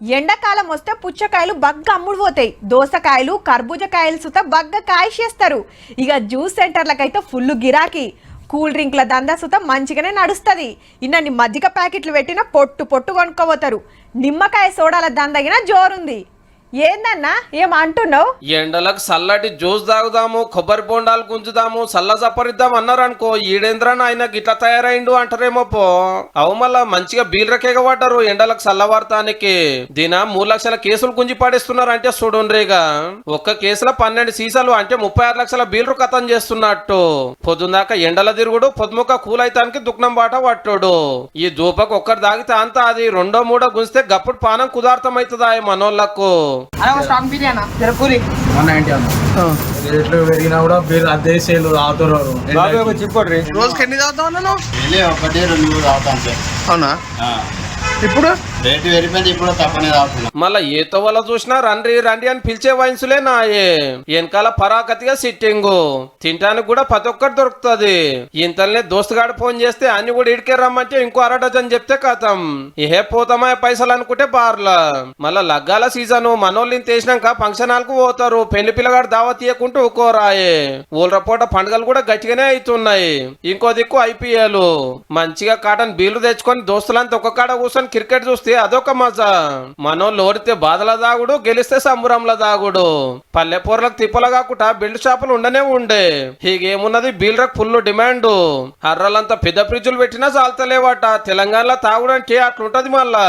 ఎండాకాలం వస్తే పుచ్చకాయలు బగ్గ అమ్ముడు పోతాయి. దోసకాయలు కర్బూజకాయలు సుత బగ్గ కాయచేస్తారు. ఇక జ్యూస్ సెంటర్లకైతే ఫుల్ గిరాకీ. కూల్ డ్రింక్ల దందా సుత మంచిగానే నడుస్తుంది. ఇన్ని మజ్జిగ ప్యాకెట్లు పెట్టిన పొట్టు పొట్టు కొనుక్కోపోతారు. నిమ్మకాయ సోడాల దందగిన జోరుంది. ఏందన్నా ఏమంటున్నావు? ఎండలకు చల్లటి జ్యూస్ తాగుదాము, కొబ్బరి బొండాలు గుంజుదాము, చల్ల చప్పరిద్దాం అన్నారనుకో, ఈడేంద్రని ఆయన గిట్లా తయారైండు అంటారేమో పో. అవు మళ్ళా మంచిగా బీలరకేగా పడ్డారు ఎండలకు చల్లవాడతానికి. దీన 3 లక్షల కేసులు గుంజి పడేస్తున్నారు అంటే చూడుండ్రీగా. ఒక్క కేసులో 12 సీసాలు అంటే 36 లక్షల బీలరు కథం చేస్తున్నట్టు. పొద్దుందాకా ఎండల తిరుగుడు, పొద్దుముక కూలైతానికి దుఃఖం బాట పట్టుడు. ఈ దూపకు ఒక్కరు తాగితే అంతా అది 2-3 గుంజితే గప్పుడు పానం కుదార్థం అవుతుందా మనోళ్లకు. రేట్లు పెరిగినా కూడా బీర్ అదే సేల్ తాగుతున్నారు. రోజుకి ఎన్ని తాగుతావు అన్న నువ్వు? 1-2 తాగుతాను. అవునా? ఇప్పుడు రేటు పెరిగిపోయింది, ఇప్పుడు తప్పనే తాగుతున్నా. మళ్ళా ఏ తోవల చూసినా రండి రండి అని పిలిచే వయసులే నాయే. వెనకాల పరాకతిగా సిట్టింగు తినడానికి కూడా ప్రతి ఒక్కటి దొరుకుతుంది. ఇంతలనే దోస్తుగాడు ఫోన్ చేస్తే అన్ని కూడా ఇడికే రమ్మంటే ఇంకో 1/2 డజన్ చెప్తే కథం ఏ పోతామా పైసలు అనుకుంటే బార్లా. మళ్ళా లగ్గాల సీజను మనోళ్ళని తీసినాక ఫంక్షన్ హాల్కు పోతారు. పెళ్లి పిల్లగాడు దావా తీయకుంటూ ఊకోరాయే. ఊళ్ళ పూట పండుగలు కూడా గట్టిగానే అవుతున్నాయి. ఇంకో దిక్కు IPL. మంచిగా కాటన్ బీర్లు తెచ్చుకొని దోస్తులంతా ఒక్క కాడ కూర్చొని క్రికెట్ చూస్తే అదొక మజా. మనోళ్ళు ఓడితే బాధల దాగుడు, గెలిస్తే సంబురంల దాగుడు. పల్లెపూర్లకు తిప్పలు కాకుండా బిల్డ్ షాపులు ఉండనే ఉండే. హీగేమున్నది బీల్రకు ఫుల్ డిమాండ్. అర్రలంతా పెద్ద ఫ్రిడ్జులు పెట్టినా చాలతలేవట. తెలంగాణలో తాగుడంటే అట్లుంటది మళ్ళా.